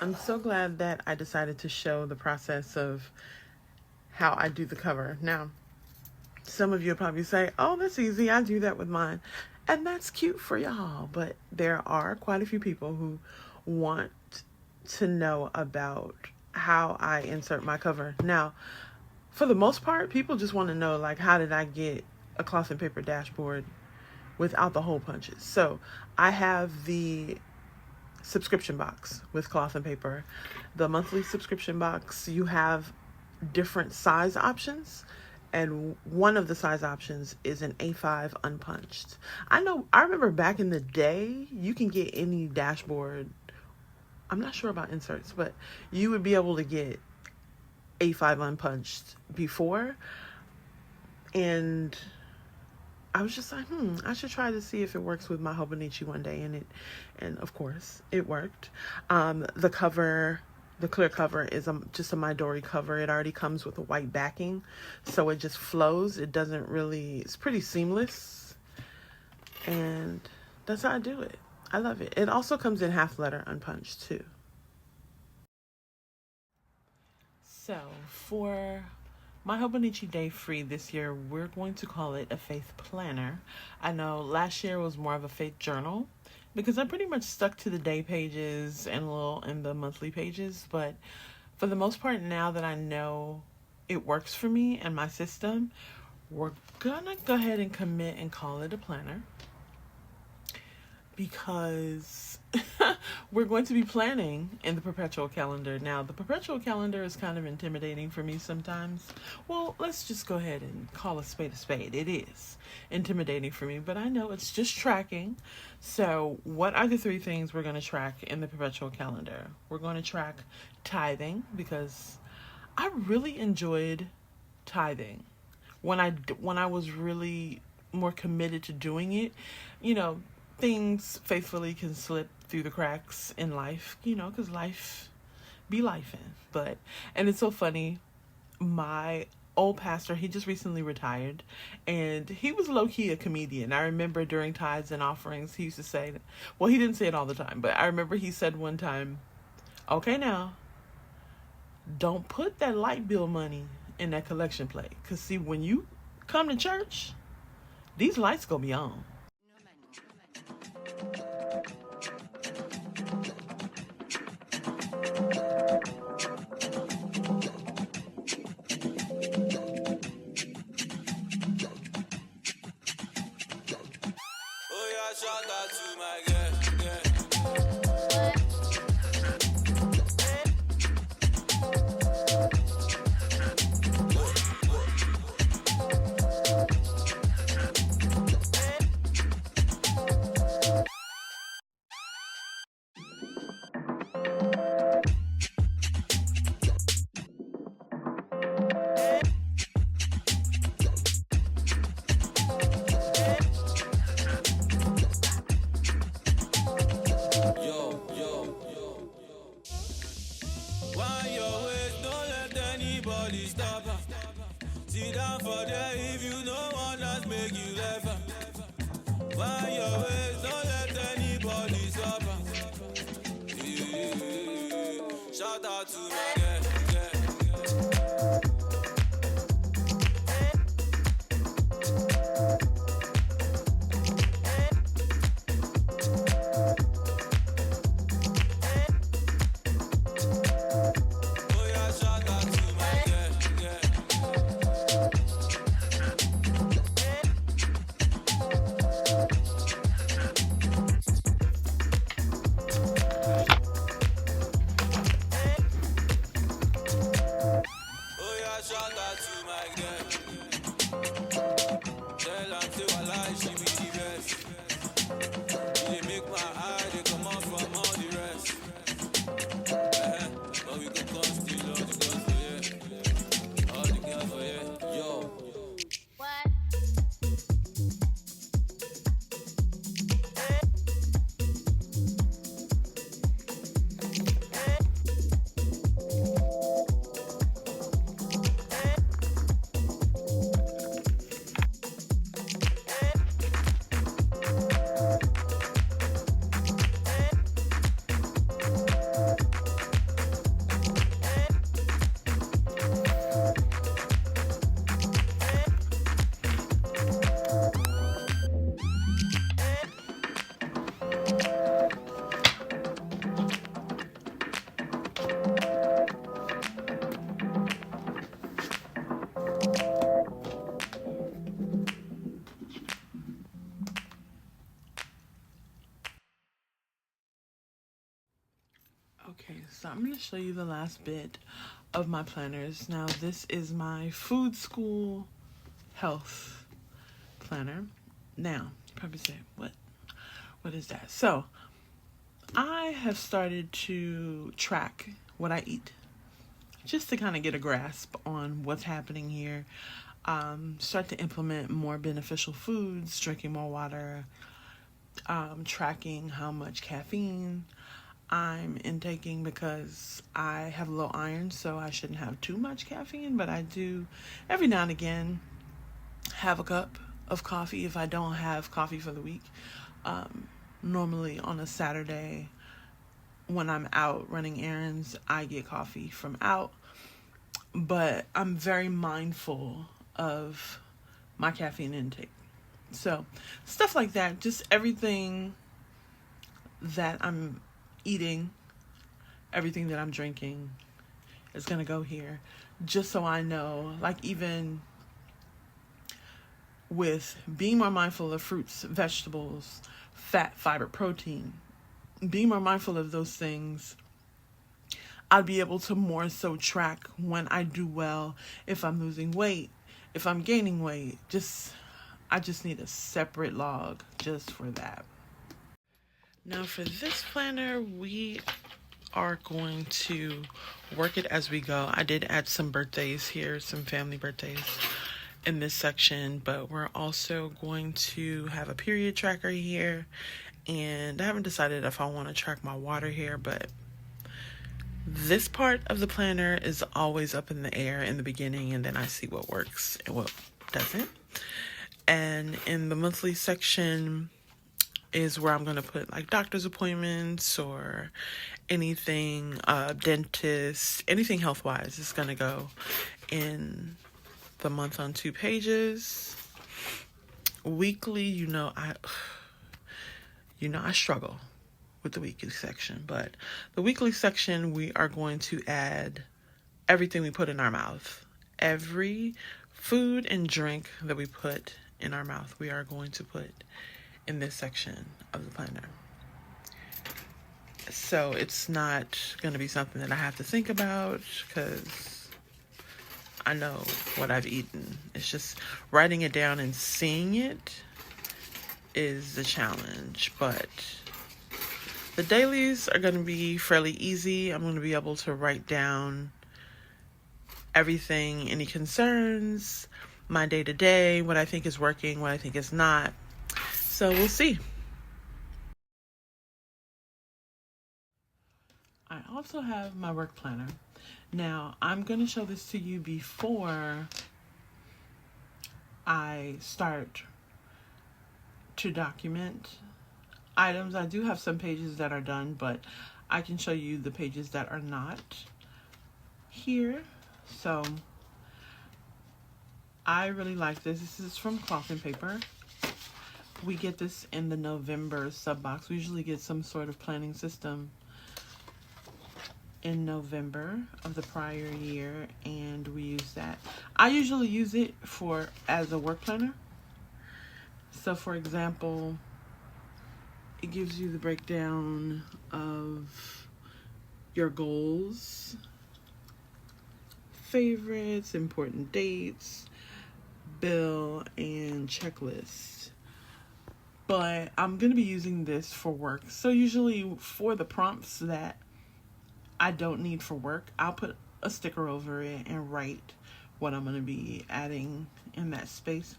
I'm so glad that I decided to show the process of how I do the cover. Now, some of you will probably say, oh, that's easy. I do that with mine. And that's cute for y'all. But there are quite a few people who want to know about how I insert my cover. Now, for the most part, people just want to know, like, how did I get a cloth and paper dashboard without the hole punches? So I have the subscription box with cloth and paper. The monthly subscription box, you have different size options, and one of the size options is an A5 unpunched. I remember back in the day, you can get any dashboard. I'm not sure about inserts, but you would be able to get A5 unpunched before, and I was just like, I should try to see if it works with my Hobonichi one day, and of course it worked. The cover, the clear cover is just a Midori cover. It already comes with a white backing, so it just flows. It's pretty seamless, and that's how I do it. I love it. It also comes in half letter unpunched too. So for my Hobonichi Day Free this year, we're going to call it a faith planner. I know last year was more of a faith journal because I pretty much stuck to the day pages and the monthly pages. But for the most part, now that I know it works for me and my system, we're gonna go ahead and commit and call it a planner, because we're going to be planning in the perpetual calendar. Now, the perpetual calendar is kind of intimidating for me sometimes. Well, let's just go ahead and call a spade a spade. It is intimidating for me, but I know it's just tracking. So what are the 3 things we're going to track in the perpetual calendar? We're going to track tithing, because I really enjoyed tithing when I was really more committed to doing it. Things faithfully can slip through the cracks in life, because life be lifing. And it's so funny, my old pastor, he just recently retired, and he was low-key a comedian. I remember during tithes and offerings, he used to say, well, he didn't say it all the time, but I remember he said one time, okay, now, don't put that light bill money in that collection plate, because see, when you come to church, these lights gonna be on. Shout out to my girl. Why your ways, don't let anybody stop her. Sit down for there if you know one that's make you laugh. Why your ways, don't let anybody stop her. Yeah. Shout out to my girl. Okay, so I'm going to show you the last bit of my planners. Now, this is my food school health planner. Now, you probably say, what is that? So, I have started to track what I eat just to kind of get a grasp on what's happening here. Start to implement more beneficial foods, drinking more water, tracking how much caffeine I'm intaking because I have low iron, so I shouldn't have too much caffeine, but I do every now and again have a cup of coffee if I don't have coffee for the week. Normally on a Saturday when I'm out running errands, I get coffee from out, but I'm very mindful of my caffeine intake. So stuff like that, just everything that I'm eating, everything that I'm drinking is going to go here, just so I know, like even with being more mindful of fruits, vegetables, fat, fiber, protein, being more mindful of those things, I'll be able to more so track when I do well, if I'm losing weight, if I'm gaining weight. I just need a separate log just for that. Now for this planner, we are going to work it as we go. I did add some birthdays here, some family birthdays in this section, but we're also going to have a period tracker here, and I haven't decided if I want to track my water here, but this part of the planner is always up in the air in the beginning, and then I see what works and what doesn't. And in the monthly section is where I'm going to put like doctor's appointments or anything, dentist, anything health-wise is going to go in the month on 2 pages. Weekly, I struggle with the weekly section, but the weekly section, we are going to add everything we put in our mouth. Every food and drink that we put in our mouth, we are going to put in this section of the planner. So it's not going to be something that I have to think about because I know what I've eaten. It's just writing it down and seeing it is the challenge. But the dailies are going to be fairly easy. I'm going to be able to write down everything, any concerns, my day-to-day, what I think is working, what I think is not. So we'll see. I also have my work planner. Now, I'm going to show this to you before I start to document items. I do have some pages that are done, but I can show you the pages that are not here. So I really like this. This is from Cloth and Paper. We get this in the November sub box. We usually get some sort of planning system in November of the prior year, and we use that. I usually use it as a work planner. So for example, it gives you the breakdown of your goals, favorites, important dates, bill, and checklist. But I'm going to be using this for work. So usually for the prompts that I don't need for work, I'll put a sticker over it and write what I'm going to be adding in that space.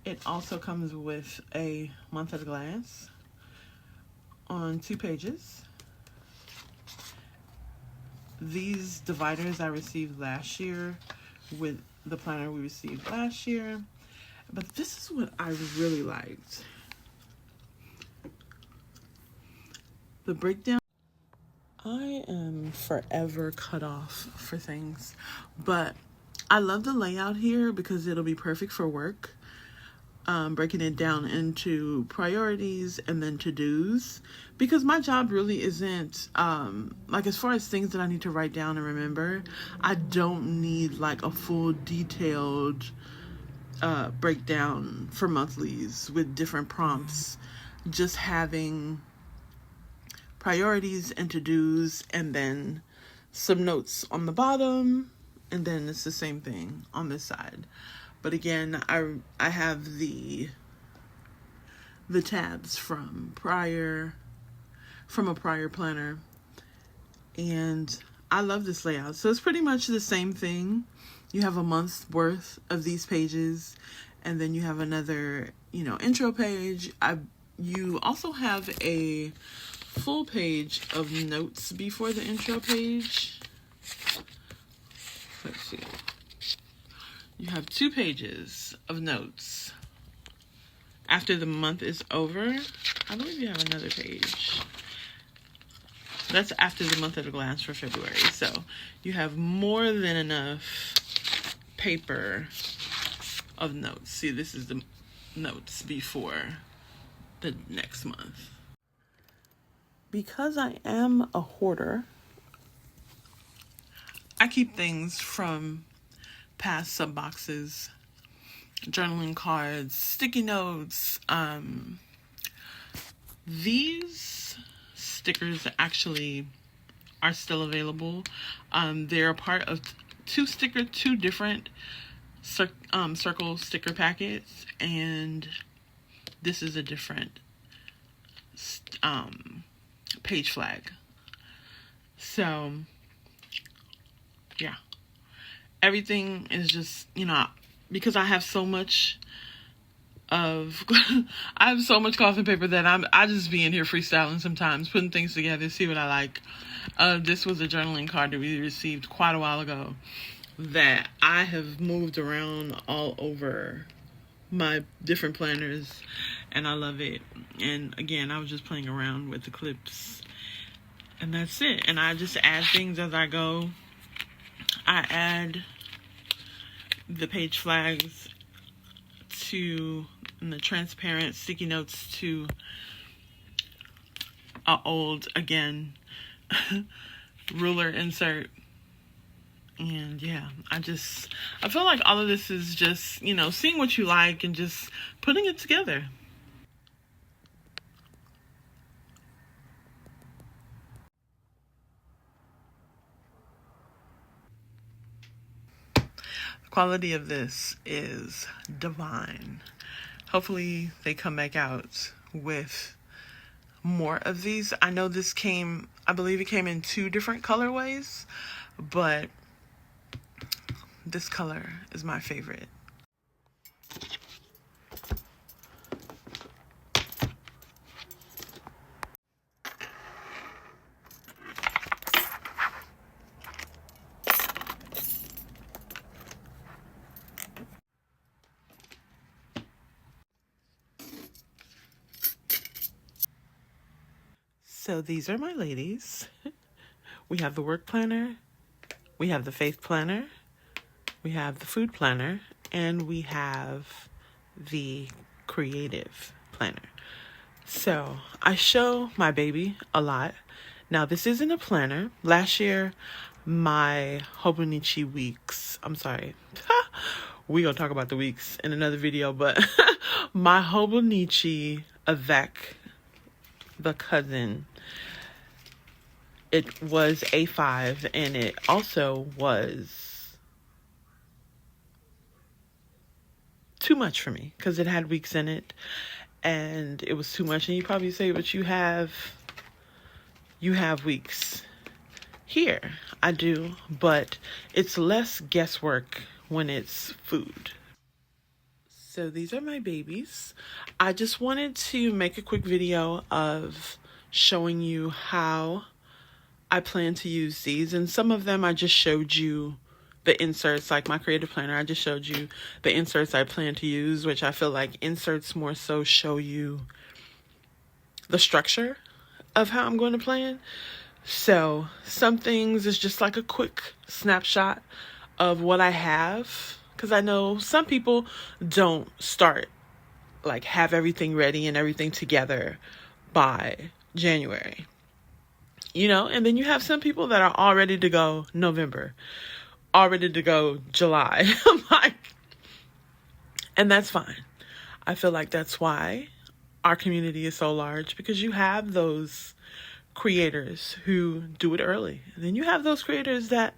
It also comes with a month at a glance on 2 pages. These dividers I received last year with the planner we received last year. But this is what I really liked. The breakdown. I am forever cut off for things, but I love the layout here because it'll be perfect for work. Breaking it down into priorities and then to-dos, because my job really isn't like, as far as things that I need to write down and remember, I don't need like a full detailed breakdown for monthlies with different prompts. Just having priorities and to-dos, and then some notes on the bottom, and then it's the same thing on this side. But again, I have the tabs from a prior planner, and I love this layout. So it's pretty much the same thing. You have a month's worth of these pages, and then you have another, intro page. You also have a full page of notes before the intro page. Let's see. You have 2 pages of notes. After the month is over, I believe you have another page. That's after the month at a glance for February. So you have more than enough paper of notes. See, this is the notes before the next month. Because I am a hoarder, I keep things from past sub boxes, journaling cards, sticky notes. These stickers actually are still available. They're a part of two different circle sticker packets, and this is a different page flag. So yeah, everything is just, because I have so much of I have so much coffee paper that I just be in here freestyling sometimes, putting things together, see what I like. This was a journaling card that we received quite a while ago that I have moved around all over my different planners, and I love it. And again, I was just playing around with the clips, and that's it. And I just add things as I go. I add the page flags and the transparent sticky notes to an old, again, ruler insert. And yeah, I feel like all of this is just, seeing what you like and just putting it together. The quality of this is divine. Hopefully they come back out with more of these. I know I believe it came in 2 different colorways, but this color is my favorite. So these are my ladies. We have the work planner, we have the faith planner, we have the food planner, and we have the creative planner. So I show my baby a lot. Now this isn't a planner. Last year, my Hobonichi weeks, I'm sorry, we gonna talk about the weeks in another video, but my Hobonichi avec the cousin, it was A5, and it also was too much for me because it had weeks in it, and it was too much. And you probably say, but you have weeks here. I do, but it's less guesswork when it's food. So these are my babies. I just wanted to make a quick video of showing you how I plan to use these. And some of them I just showed you the inserts, like my creative planner. I just showed you the inserts I plan to use, which I feel like inserts more so show you the structure of how I'm going to plan. So some things is just like a quick snapshot of what I have, because I know some people don't start, like, have everything ready and everything together by January, and then you have some people that are all ready to go November, all ready to go July. And that's fine. I feel like that's why our community is so large, because you have those creators who do it early. And then you have those creators that,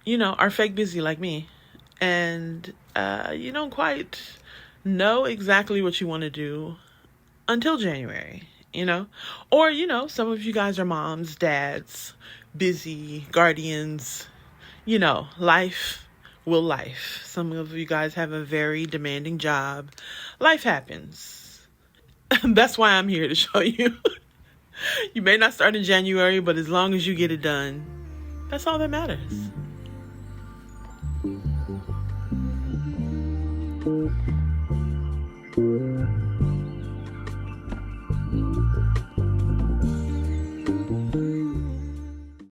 are fake busy like me. And you don't quite know exactly what you want to do until January, Or, some of you guys are moms, dads, busy, guardians, life will life. Some of you guys have a very demanding job. Life happens. That's why I'm here to show you. You may not start in January, but as long as you get it done, that's all that matters.